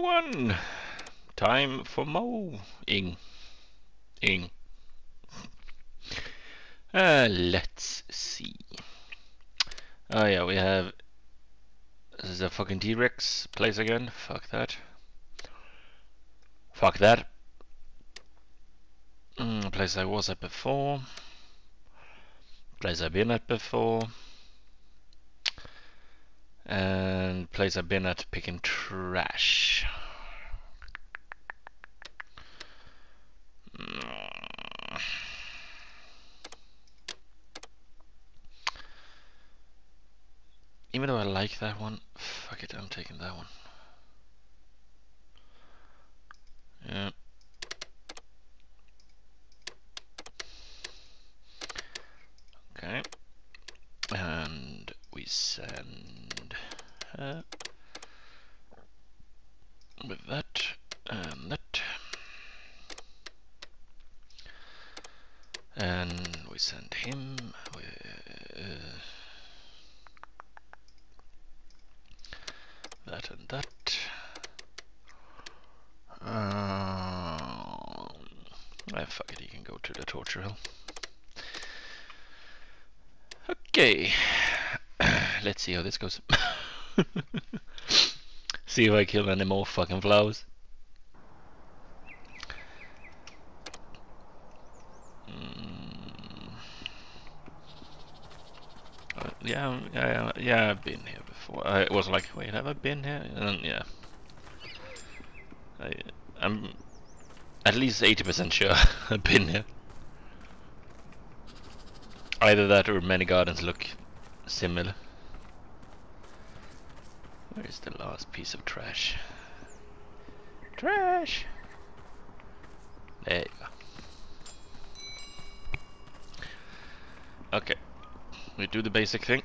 everyone! Time for mowing. Let's see. Oh yeah, we have... This is a fucking T-Rex place again. Fuck that. Fuck that. Place I was at before. Place I've been at before. And place I've been at picking trash. Even though I like that one, fuck it, I'm taking that one. Yeah. Okay. And we send with that and that. And we send him with that and that. Fuck it, he can go to the torture hell. Okay, let's see how this goes. See if I kill any more fucking flowers. Yeah, I've been here before. I was like, wait, have I been here? And yeah, I'm at least 80% sure I've been here. Either that or many gardens look similar. Where is the last piece of trash? Trash! There you go. Okay, we do the basic thing.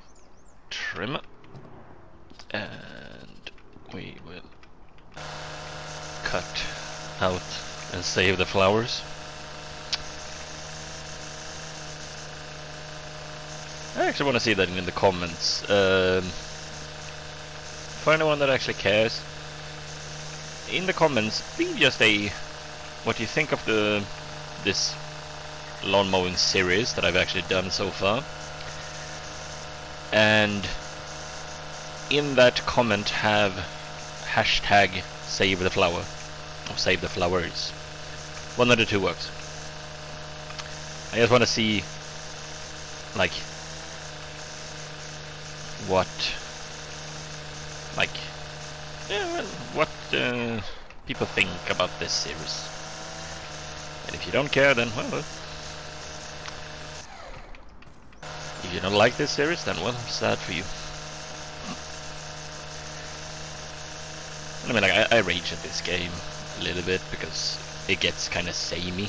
Trim it. And we will cut out and save the flowers. I actually want to see that in the comments. For anyone that actually cares, in the comments, leave just what you think of this lawn mowing series that I've actually done so far. And in that comment have hashtag save the flower or save the flowers. One of the two works. I just want to see like what people think about this series. And if you don't care, then well, if you don't like this series, then well, sad for you. I mean, like, I rage at this game a little bit because it gets kind of samey.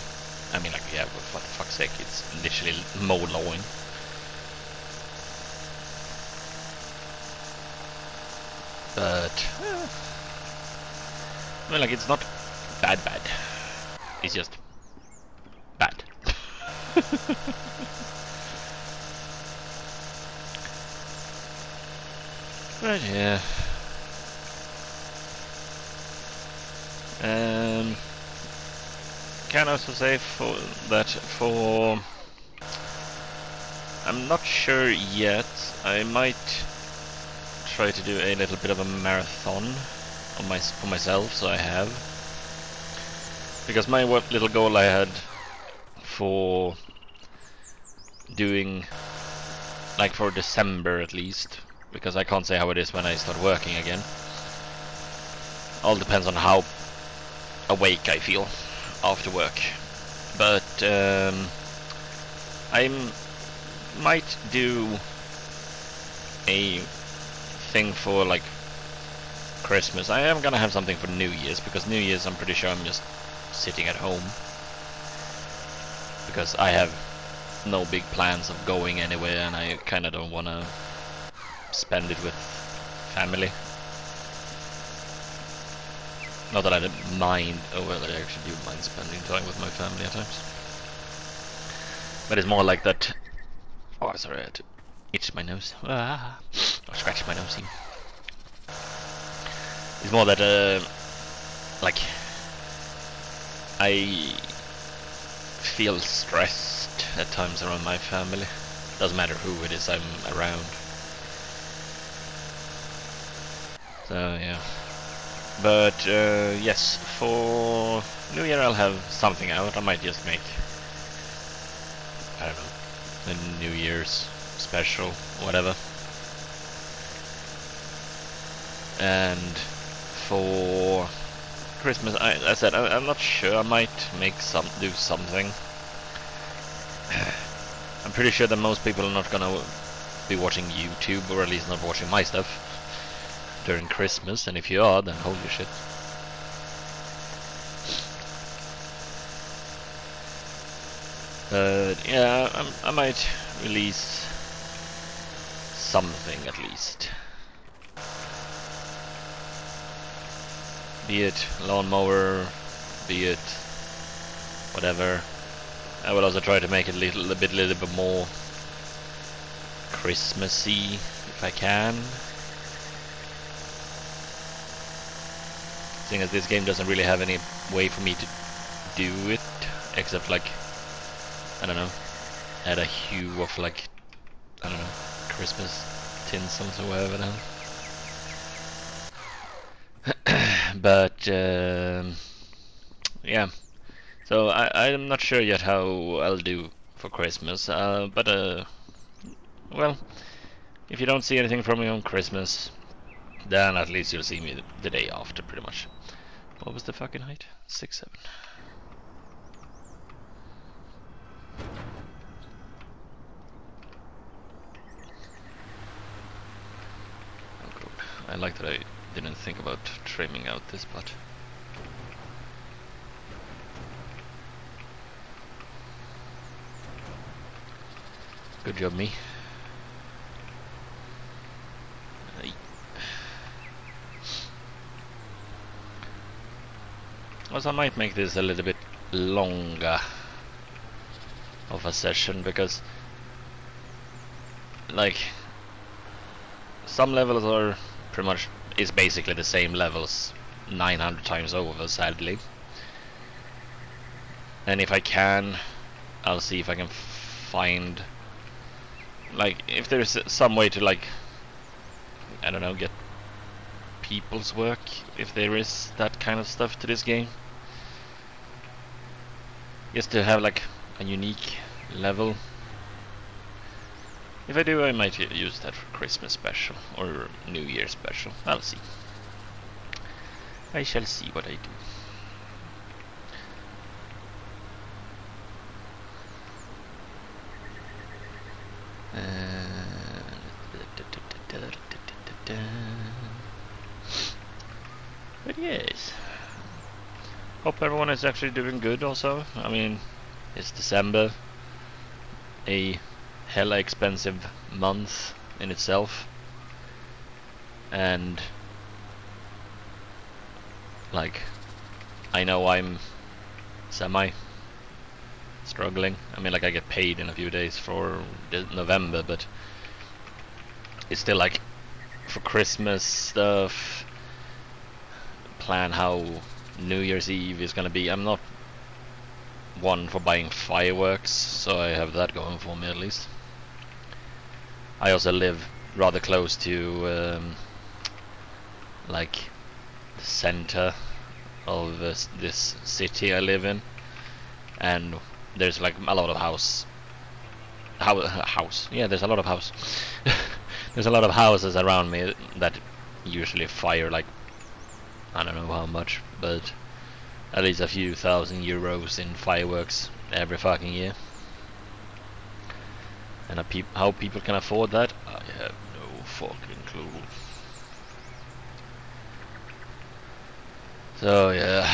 I mean, like, yeah, for the fuck's sake, it's literally mowing. But I mean, like, it's not bad. It's just bad. Right, yeah. Can also say for I'm not sure yet. I might try to do a little bit of a marathon on for myself, so I have, because my little goal I had for doing, like, for December at least, because I can't say how it is when I start working again. All depends on how awake I feel after work. But I might do a thing for like Christmas. I am gonna have something for New Year's, because New Year's I'm pretty sure I'm just sitting at home, because I have no big plans of going anywhere and I kinda don't wanna spend it with family. Not that I don't mind, oh well, I actually do mind spending time with my family at times. But it's more like that. Oh, sorry, I had to itch my nose. Or scratch my nose. It's more that like, I feel stressed at times around my family. Doesn't matter who it is I'm around. So yeah. But yes, for New Year I'll have something out. I might just make, I don't know, a New Year's special, whatever. And for Christmas, I said I'm not sure. I might do something. I'm pretty sure that most people are not gonna be watching YouTube, or at least not watching my stuff during Christmas. And if you are, then holy shit. But yeah, I might release something at least. Be it lawnmower, be it whatever. I will also try to make it a little bit more Christmassy if I can. Seeing as this game doesn't really have any way for me to do it, except like, I don't know, add a hue of like, I don't know, Christmas tinsels or whatever now. But yeah, so I'm not sure yet how I'll do for Christmas, but well, if you don't see anything from me on Christmas, then at least you'll see me the day after, pretty much. What was the fucking height? 6'7". Oh god, I like that I didn't think about trimming out this part. Good job, me. Also, I might make this a little bit longer of a session, because like some levels are pretty much is basically the same levels 900 times over, sadly. And if I can, I'll see if I can find, like, if there's some way to, like, I don't know, get people's work, if there is that kind of stuff to this game. Just to have like a unique level. If I do, I might use that for Christmas special or New Year special. I'll see. I shall see what I do. But yes, hope everyone is actually doing good also. I mean, it's December, a hella expensive month in itself, and like, I know I'm semi struggling. I mean, like, I get paid in a few days for November, but it's still like, for Christmas stuff, plan how New Year's Eve is gonna be. I'm not one for buying fireworks, so I have that going for me at least. I also live rather close to like the center of this city I live in, and there's like a lot of house. Yeah, there's a lot of house. There's a lot of houses around me that usually fire like, I don't know how much, but at least a few thousand euros in fireworks every fucking year. And how people can afford that, I have no fucking clue. So yeah.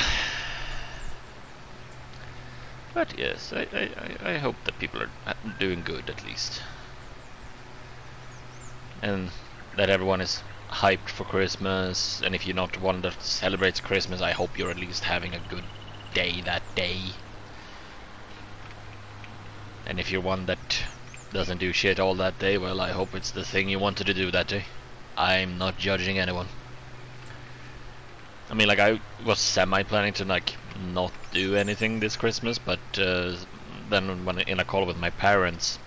But yes, I hope that people are doing good at least. And that everyone is hyped for Christmas, and if you're not one that celebrates Christmas, I hope you're at least having a good day that day. And if you're one that doesn't do shit all that day, well, I hope it's the thing you wanted to do that day. I'm not judging anyone. I mean, like, I was semi-planning to, like, not do anything this Christmas, but then when in a call with my parents,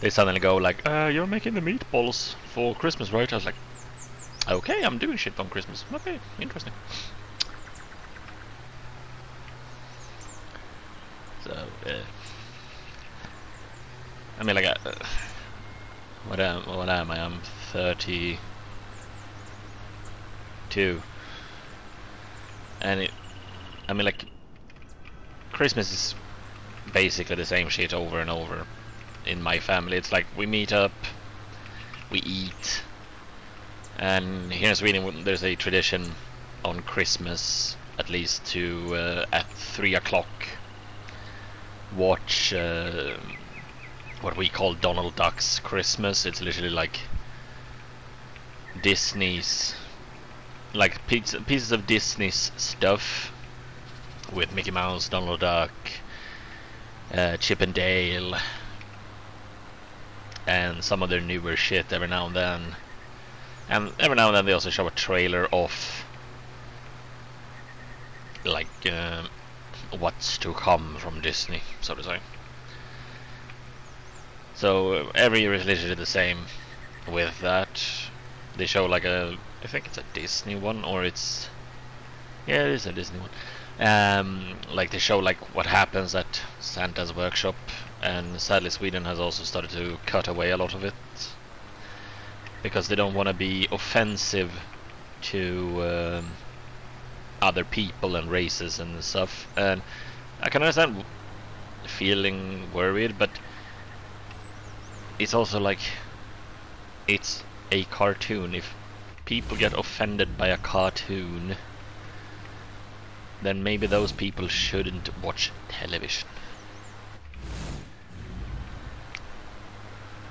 they suddenly go like, you're making the meatballs for Christmas, right? I was like, okay, I'm doing shit on Christmas. Okay, interesting. So, I mean, like, what am I? I'm 32, and I mean, like, Christmas is basically the same shit over and over in my family. It's like we meet up, we eat, and here in Sweden there's a tradition on Christmas, at least, to at 3 o'clock watch what we call Donald Duck's Christmas. It's literally like Disney's, like pieces of Disney's stuff with Mickey Mouse, Donald Duck, Chip and Dale, and some of their newer shit every now and then. And every now and then they also show a trailer of like what's to come from Disney, so to say. So every year is literally the same with that. They show like I think it's a Disney one, or it's, yeah, it is a Disney one. Like they show like what happens at Santa's workshop, and sadly Sweden has also started to cut away a lot of it because they don't want to be offensive to other people and races and stuff. And I can understand feeling worried, but it's also like, it's a cartoon. If people get offended by a cartoon, then maybe those people shouldn't watch television.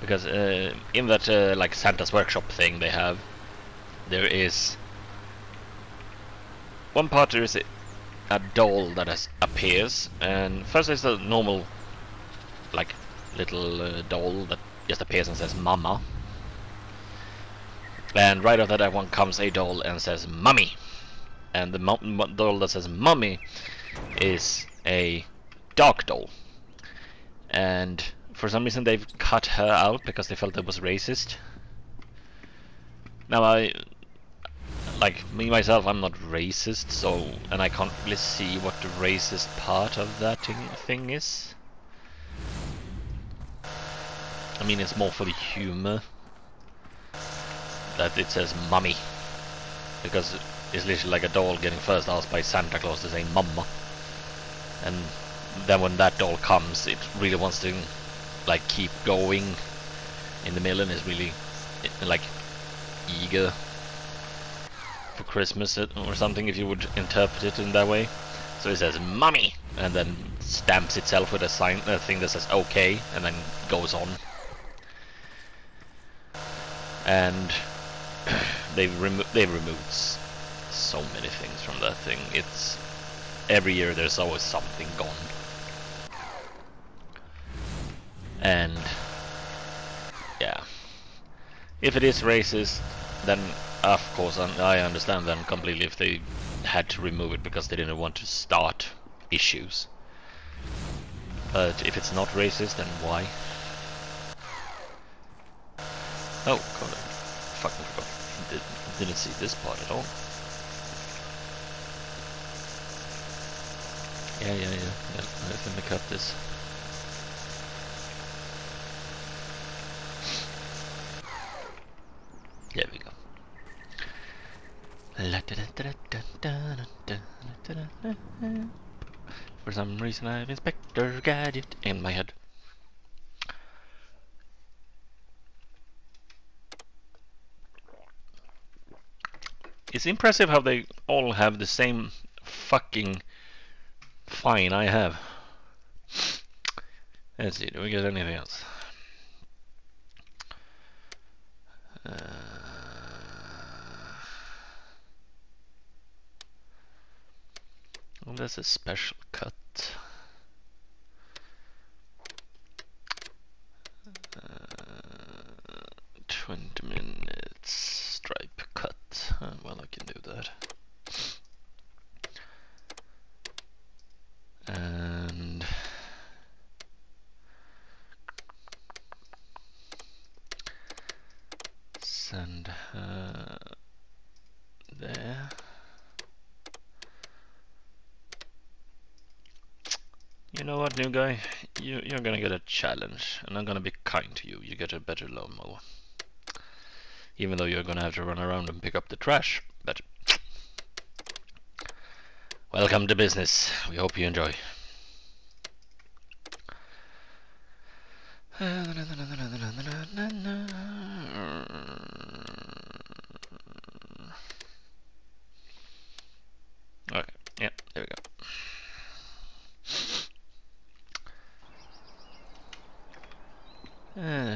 Because in that like Santa's workshop thing they have, there is one part, there is a doll that appears, and first there's a normal like little doll that just appears and says mama, and right after that one comes a doll and says mummy, and the doll that says mummy is a dark doll, and for some reason they've cut her out because they felt it was racist. Now like me myself, I'm not racist, so, and I can't really see what the racist part of that thing is. I mean, it's more for the humor that it says mummy, because it's literally like a doll getting first asked by Santa Claus to say mama, and then when that doll comes, it really wants to like keep going in the middle and is really like eager for Christmas or something, if you would interpret it in that way. So it says mummy and then stamps itself with a sign, a thing that says okay, and then goes on. And they've removed so many things from that thing. It's every year there's always something gone. And yeah, if it is racist, then of course I understand them completely if they had to remove it because they didn't want to start issues. But if it's not racist, then why? Oh god, I fucking forgot. Didn't see this part at all. Yeah. Let me cut this. There we go. For some reason I have Inspector Gadget in my head. It's impressive how they all have the same fucking fine I have. Let's see, do we get anything else? Well, that's a special cut. 20 minutes stripe cut. Well, I can do that. You know what, new guy? You're gonna get a challenge, and I'm gonna be kind to you. You get a better lawnmower. Even though you're gonna have to run around and pick up the trash, but welcome to business. We hope you enjoy. Okay, yeah, there we go.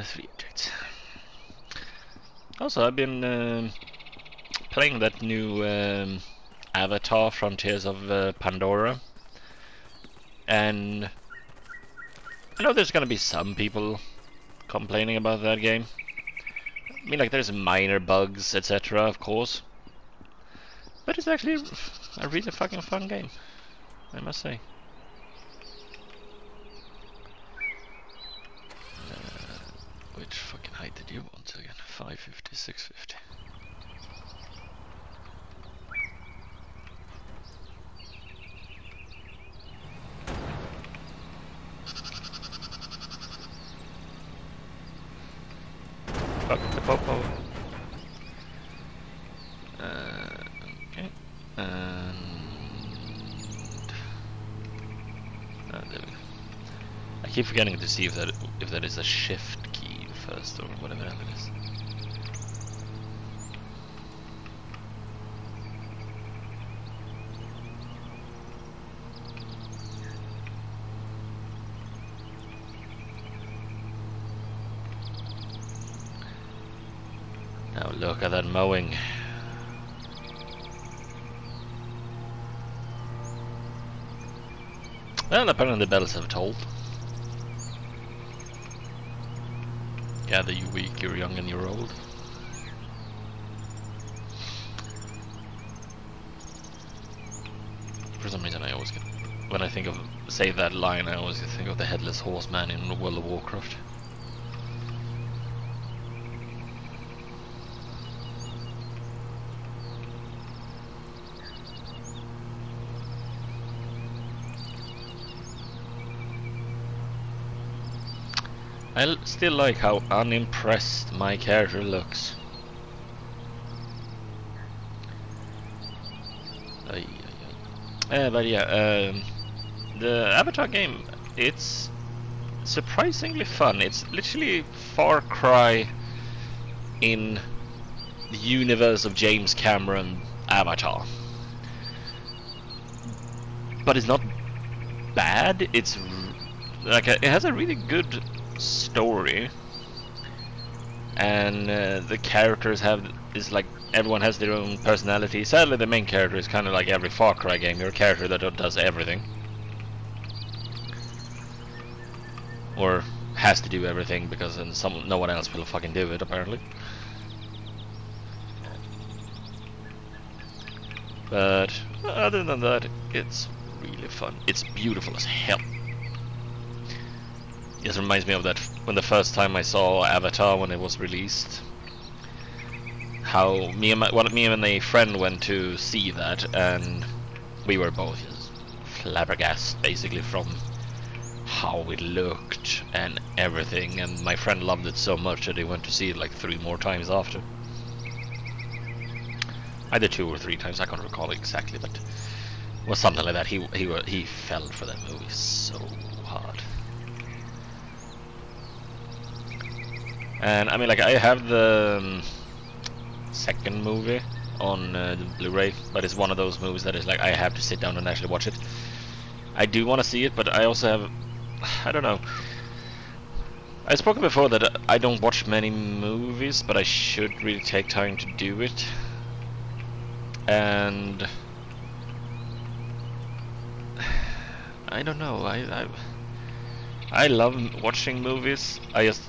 Three objects. Also, I've been playing that new Avatar Frontiers of Pandora, and I know there's gonna be some people complaining about that game. I mean, like, there's minor bugs, etc., of course, but it's actually a really fucking fun game, I must say. Which fucking height did you want again? 550, 650. Fuck the popo. Okay. And there we go. I keep forgetting to see if that is a shift key first or whatever it is. Now look at that mowing. Well, apparently the bells have told. Gather you weak, you're young and you're old. For some reason I always get, when I think of, say that line, I always think of the Headless Horseman in World of Warcraft. I still like how unimpressed my character looks. But yeah, the Avatar game, it's surprisingly fun. It's literally Far Cry in the universe of James Cameron Avatar. But it's not bad. It's like it has a really good story, and the characters is like everyone has their own personality. Sadly, the main character is kind of like every Far Cry game. You're a character that does everything, or has to do everything because then no one else will fucking do it apparently. But other than that, it's really fun. It's beautiful as hell. This reminds me of that when the first time I saw Avatar when it was released. How me and a friend went to see that, and we were both just flabbergasted basically from how it looked and everything. And my friend loved it so much that he went to see it like 3 more times after. Either 2 or 3 times, I can't recall exactly, but it was something like that. He fell for that movie so hard. And I mean, like, I have the second movie on the Blu-ray, but it's one of those movies that is like I have to sit down and actually watch it. I do want to see it, but I also have, I don't know. I've spoken before that I don't watch many movies, but I should really take time to do it. And I don't know. I love watching movies. I just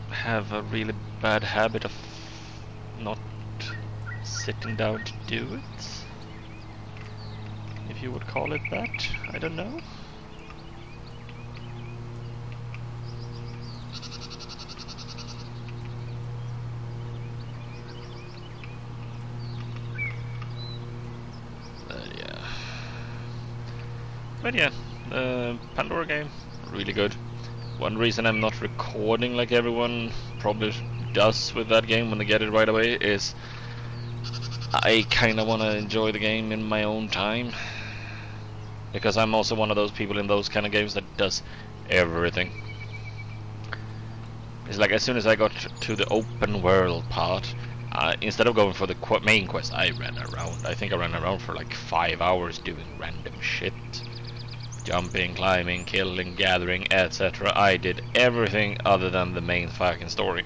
have a really bad habit of not sitting down to do it, if you would call it that. I don't know. But yeah, Pandora game, really good. One reason I'm not recording like everyone probably does with that game when they get it right away is I kinda wanna enjoy the game in my own time. Because I'm also one of those people in those kind of games that does everything. It's like as soon as I got to the open world part, instead of going for the main quest, I ran around. I think I ran around for like 5 hours doing random shit. Jumping, climbing, killing, gathering, etc. I did everything other than the main fucking story.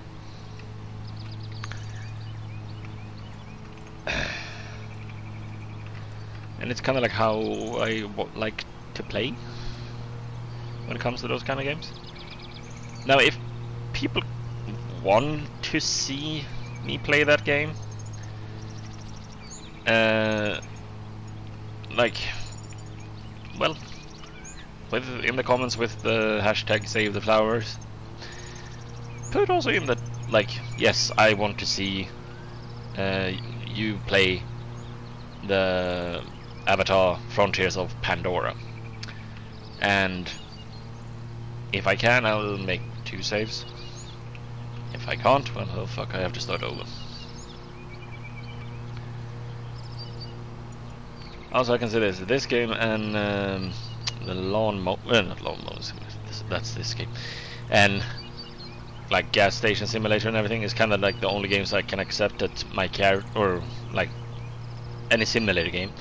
And it's kind of like how I like to play when it comes to those kind of games. Now, if people want to see me play that game, like, well, in the comments with the hashtag save the flowers, put also in that, like, yes, I want to see you play the Avatar Frontiers of Pandora, and if I can, I'll make 2 saves. If I can't, well, oh fuck, I have to start over. Also, I can say this game and the not lawn mowing, that's this game, and like gas station simulator and everything is kind of like the only games I can accept that my character, or like any simulator game,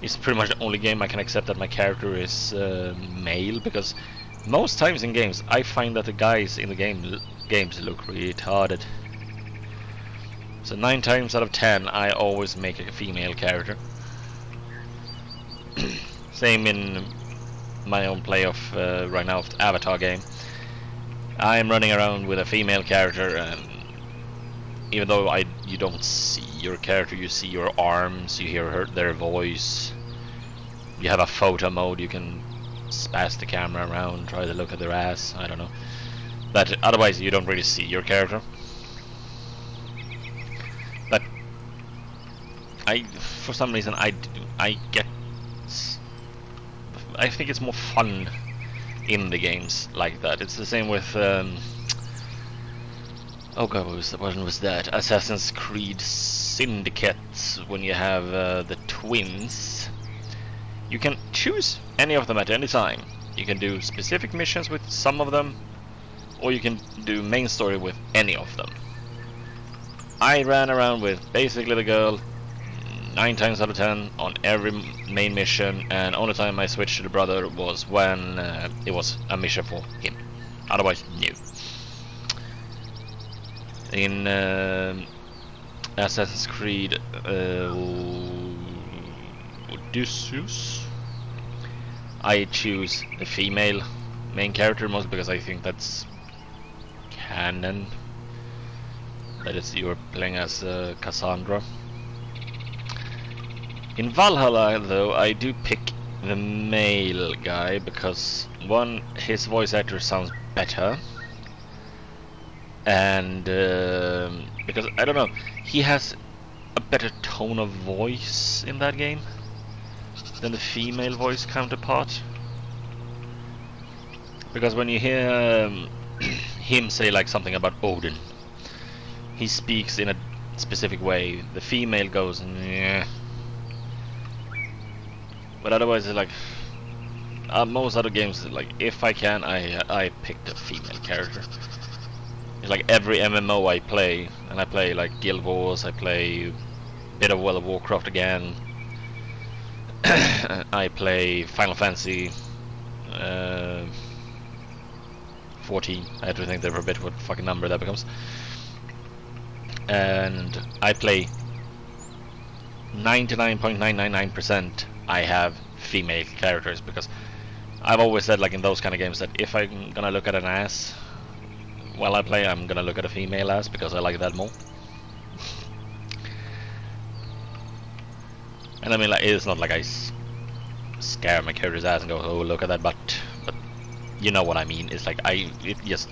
is pretty much the only game I can accept that my character is male, because most times in games I find that the guys in the games look retarded. So 9 times out of 10 I always make a female character. Same in my own play of right now of the Avatar game. I am running around with a female character, and even though you don't see your character, you see your arms, you hear their voice. You have a photo mode, you can spaz the camera around, try to look at their ass, I don't know. But otherwise you don't really see your character. But for some reason I think it's more fun in the games like that. It's the same with oh god, what was that? Assassin's Creed Syndicate, when you have the twins. You can choose any of them at any time. You can do specific missions with some of them, or you can do main story with any of them. I ran around with basically the girl 9 times out of 10 on every main mission, and only time I switched to the brother was when it was a mission for him. Otherwise, no. In Assassin's Creed Odysseus, I choose the female main character, mostly because I think that's canon. That is, you're playing as Cassandra. In Valhalla, though, I do pick the male guy because, one, his voice actor sounds better, and because, I don't know, he has a better tone of voice in that game than the female voice counterpart. Because when you hear him say like something about Odin, he speaks in a specific way. The female goes, "Nyeh." But otherwise, it's like most other games, like if I can, I pick the female character. It's like every MMO I play, and I play like Guild Wars, I play a bit of World of Warcraft again. I play Final Fantasy 14. I have to think there for a bit what fucking number that becomes. And I play 99.999%. I have female characters, because I've always said, like in those kind of games, that if I'm gonna look at an ass while I play, I'm gonna look at a female ass, because I like that more. And I mean, like, it's not like I scare my character's ass and go, oh, look at that butt, but you know what I mean. It's like it just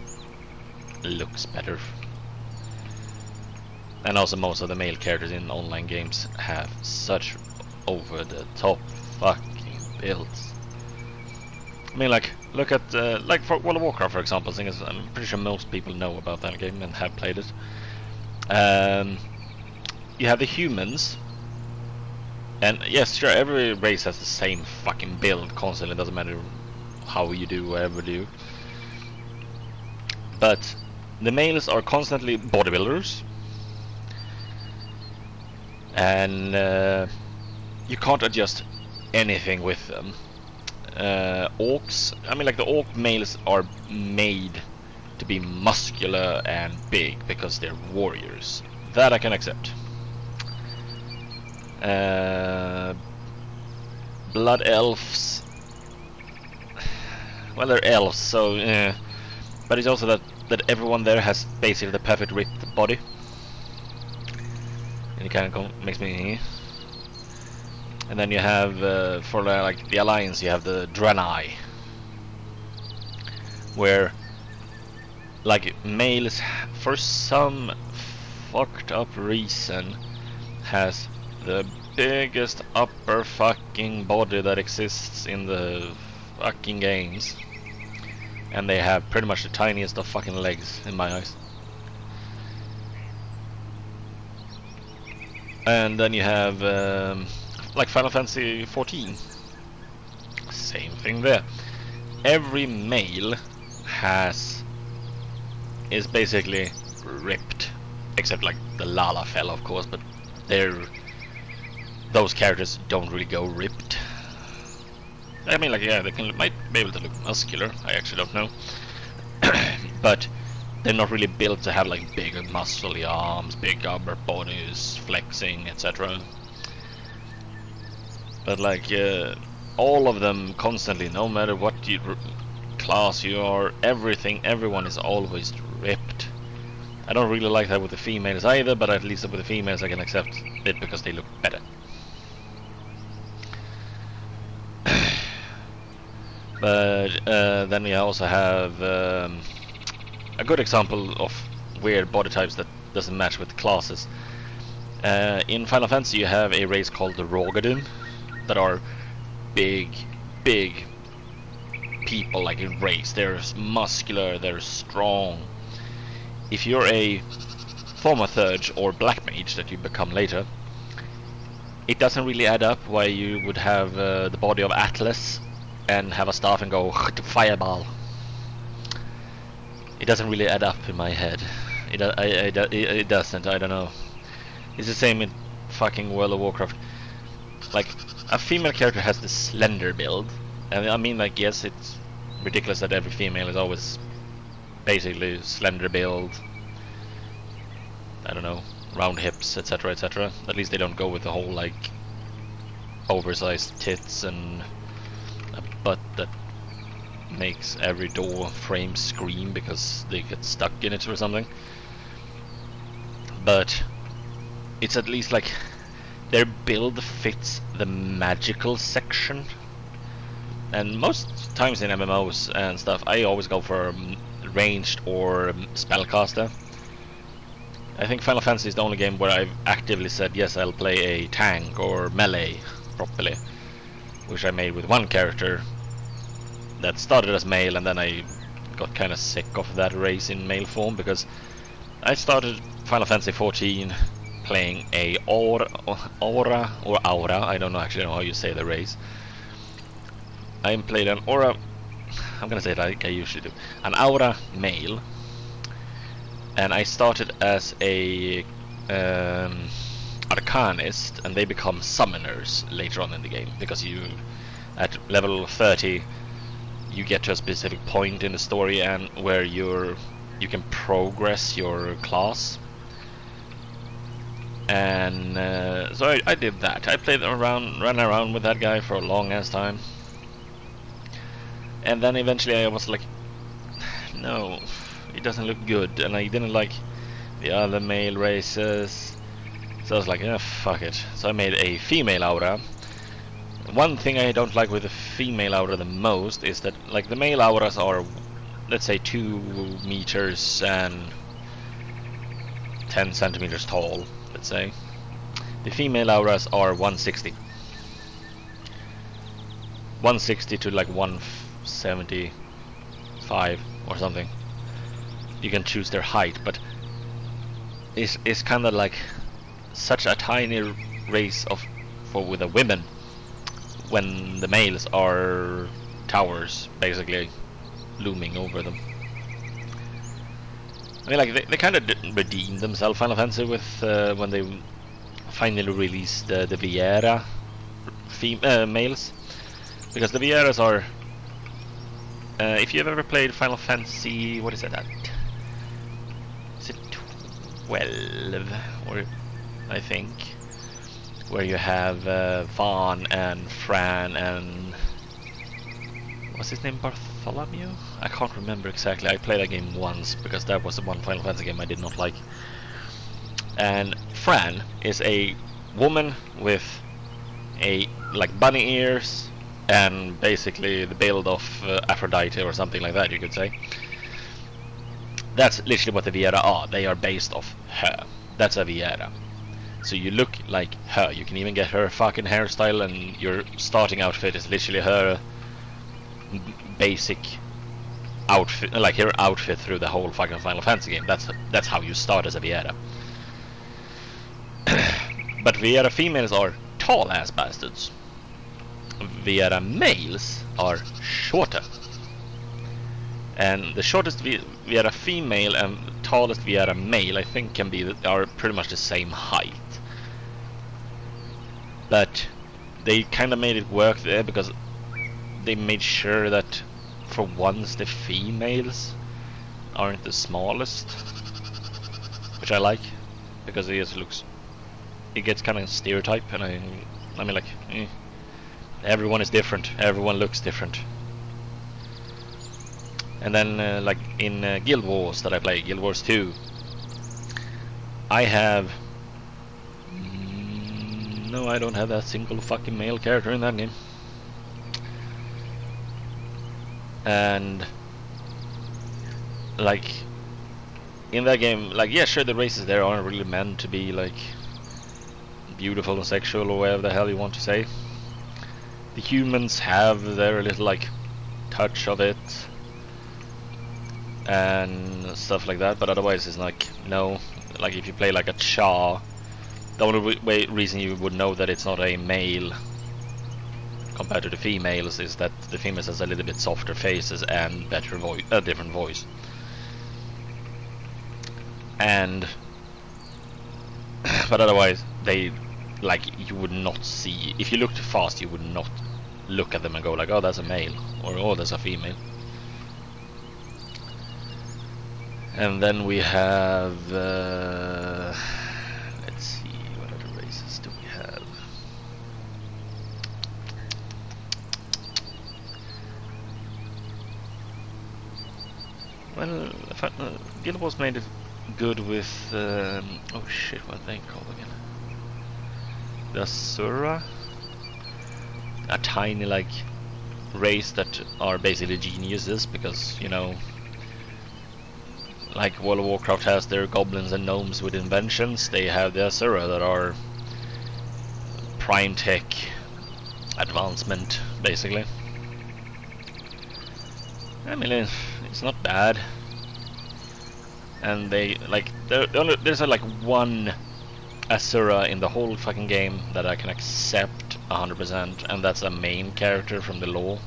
looks better. And also, most of the male characters in online games have such over the top fucking builds. I mean, like, look at, like for World of Warcraft, for example, thing is, I'm pretty sure most people know about that game and have played it. You have the humans, and yes, sure, every race has the same fucking build constantly, it doesn't matter how you do, whatever you do. But the males are constantly bodybuilders, and you can't adjust anything with them. Orcs, I mean, like, the orc males are made to be muscular and big because they're warriors. That I can accept. Blood elves, well, they're elves, so but it's also that everyone there has basically the perfect ripped body, and it kind of makes me. And then you have for like the alliance, you have the Draenei, where like males, for some fucked up reason, has the biggest upper fucking body that exists in the fucking games, and they have pretty much the tiniest of fucking legs in my eyes. And then you have like Final Fantasy 14, same thing there. Every male is basically ripped, except like the Lalafell, of course, but those characters don't really go ripped. I mean, like, yeah, might be able to look muscular, I actually don't know. But they're not really built to have like big muscly arms, big upper bodies, flexing, etc. But like, all of them constantly, no matter what class you are, everyone is always ripped. I don't really like that with the females either, but at least with the females I can accept it because they look better. But then we also have a good example of weird body types that doesn't match with classes. In Final Fantasy you have a race called the Rogadin that are big people, like in race. They're muscular, they're strong. If you're a Thaumaturge or Black Mage that you become later, it doesn't really add up why you would have the body of Atlas and have a staff and go fireball. It doesn't really add up in my head. It doesn't, I don't know. It's the same in fucking World of Warcraft. Like, a female character has this slender build, and I mean, like, yes, it's ridiculous that every female is always basically slender build, I don't know, round hips, etc, etc. At least they don't go with the whole, like, oversized tits and a butt that makes every door frame scream because they get stuck in it or something. But it's at least like their build fits the magical section, and most times in MMOs and stuff I always go for ranged or spellcaster. I think Final Fantasy is the only game where I've actively said yes, I'll play a tank or melee properly, which I made with one character that started as male, and then I got kind of sick of that race in male form because I started Final Fantasy 14 playing a aura, I don't actually know how you say the race. I played an aura, I'm gonna say it like I usually do, an aura male, and I started as a arcanist, and they become summoners later on in the game because you, at level 30, you get to a specific point in the story and where you can progress your class. And so I did that. I ran around with that guy for a long ass time, and then eventually I was like, no, it doesn't look good, and I didn't like the other male races, so I was like, yeah, fuck it. So I made a female aura. One thing I don't like with the female aura the most is that, like, the male auras are, let's say, 2 meters and 10 centimeters tall, let's say. The female auras are 160. 160 to like 75 or something. You can choose their height, but it's kind of like such a tiny race with the women, when the males are towers basically looming over them. I mean, like they kind of redeemed themselves, Final Fantasy, with when they finally released the Viera males, because the Vieras are, if you've ever played Final Fantasy, what is it at? Is it 12, or I think, where you have Vaughn and Fran and what's his name, Bartholomew? I can't remember exactly. I played that game once because that was the one Final Fantasy game I did not like. And Fran is a woman with a like bunny ears and basically the build of Aphrodite or something like that, you could say. That's literally what the Viera are. They are based off her. That's a Viera. So you look like her. You can even get her fucking hairstyle, and your starting outfit is literally her basic outfit, like her outfit through the whole fucking Final Fantasy game. That's how you start as a Viera. But Viera females are tall ass bastards. Viera males are shorter. And the shortest Viera female and tallest Viera male, I think, are pretty much the same height. But they kind of made it work there because they made sure that for once the females aren't the smallest, which I like, because it gets kind of stereotype, and I mean, like, everyone is different, everyone looks different. And then like in Guild Wars that I play, Guild Wars 2, I have no, I don't have that single fucking male character in that game. And like in that game, like, yeah, sure, the races there aren't really meant to be like beautiful and sexual or whatever the hell you want to say. The humans have their little like touch of it and stuff like that, but otherwise it's like, no, like if you play like a Cha, the only reason you would know that it's not a male compared to the females is that the females has a little bit softer faces and better voice, different voice. And but otherwise they, like, you would not see, if you looked fast you would not look at them and go like, oh, that's a male, or oh, that's a female. And then we have let's see, what other races do we have? Well, Guild Wars made it good with oh shit, what are they called again? The Asura, a tiny like race that are basically geniuses, because, you know, like World of Warcraft has their goblins and gnomes with inventions, they have the Asura that are prime tech advancement, basically. I mean, it's not bad. And they, like, there's like one Asura in the whole fucking game that I can accept 100%, and that's a main character from the lore,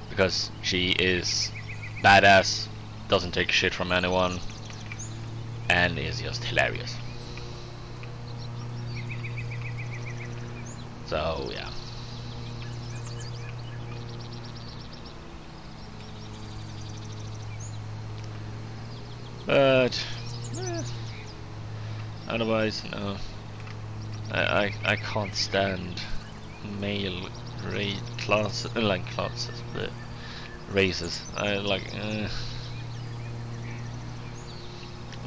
because she is badass, doesn't take shit from anyone, and is just hilarious. So yeah. But otherwise, no. I can't stand male classes, the races. I like. I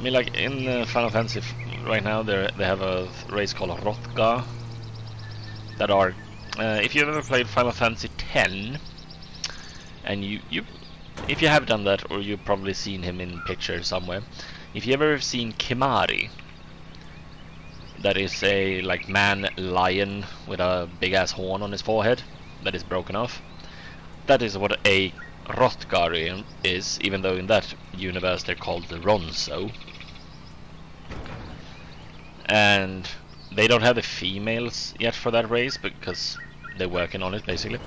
mean, like in Final Fantasy right now, they have a race called Hrothgar that are. If you've ever played Final Fantasy X, and if you have done that, or you've probably seen him in pictures somewhere, if you ever seen Kimari, that is a like man lion with a big ass horn on his forehead that is broken off. that is what a Rothgarian is, even though in that universe they're called the Ronso. And they don't have the females yet for that race because they're working on it basically.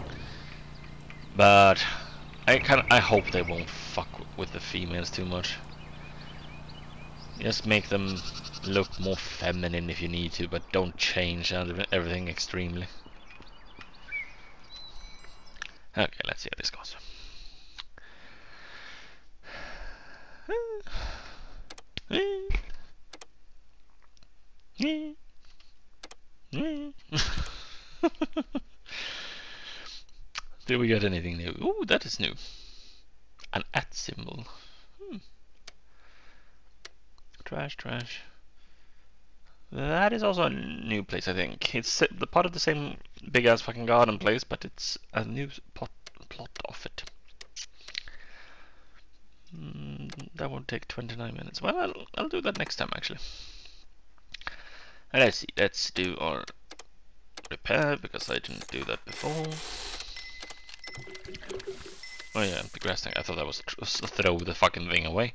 But I hope they won't fuck with the females too much. Just make them look more feminine if you need to, but don't change everything extremely. Okay, let's see how this goes. Did we get anything new? Ooh, that is new. An @ symbol. Trash, trash. That is also a new place, I think. It's the part of the same big ass fucking garden place, but it's a new plot of it. That won't take 29 minutes. Well, I'll do that next time actually. And let's see. Let's do our repair because I didn't do that before. Oh yeah, the grass tank. I thought that was throw the fucking thing away.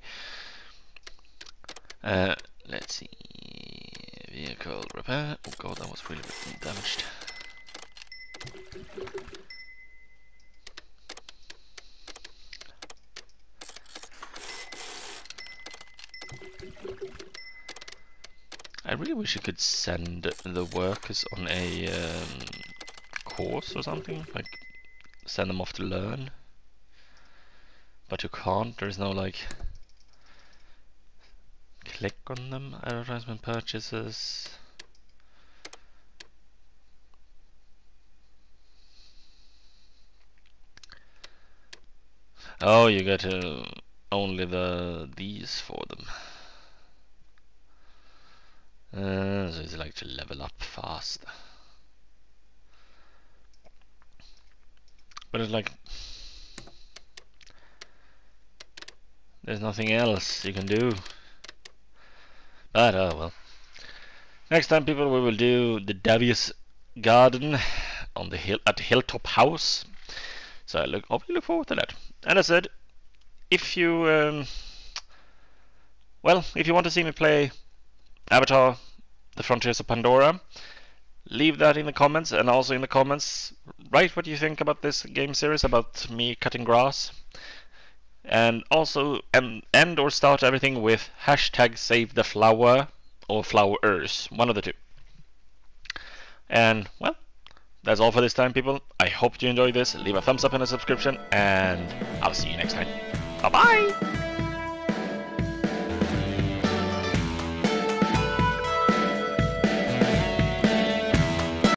Let's see. Vehicle repair. Oh god, that was really damaged. I really wish you could send the workers on a course or something, like send them off to learn. But you can't. There's no like click on them. Advertisement purchases. Oh, you get only these for them. So it's like to level up fast. But it's like there's nothing else you can do. But oh well. Next time, people, we will do the Davies Garden on the hill at Hilltop House. So I hope you look forward to that. And I said, if you if you want to see me play Avatar: The Frontiers of Pandora, leave that in the comments, and also in the comments write what you think about this game series, about me cutting grass. And also end or start everything with #SaveTheFlower or flowers, one of the two. And well, that's all for this time, people. I hope you enjoyed this. Leave a thumbs up and a subscription, and I'll see you next time. Bye bye.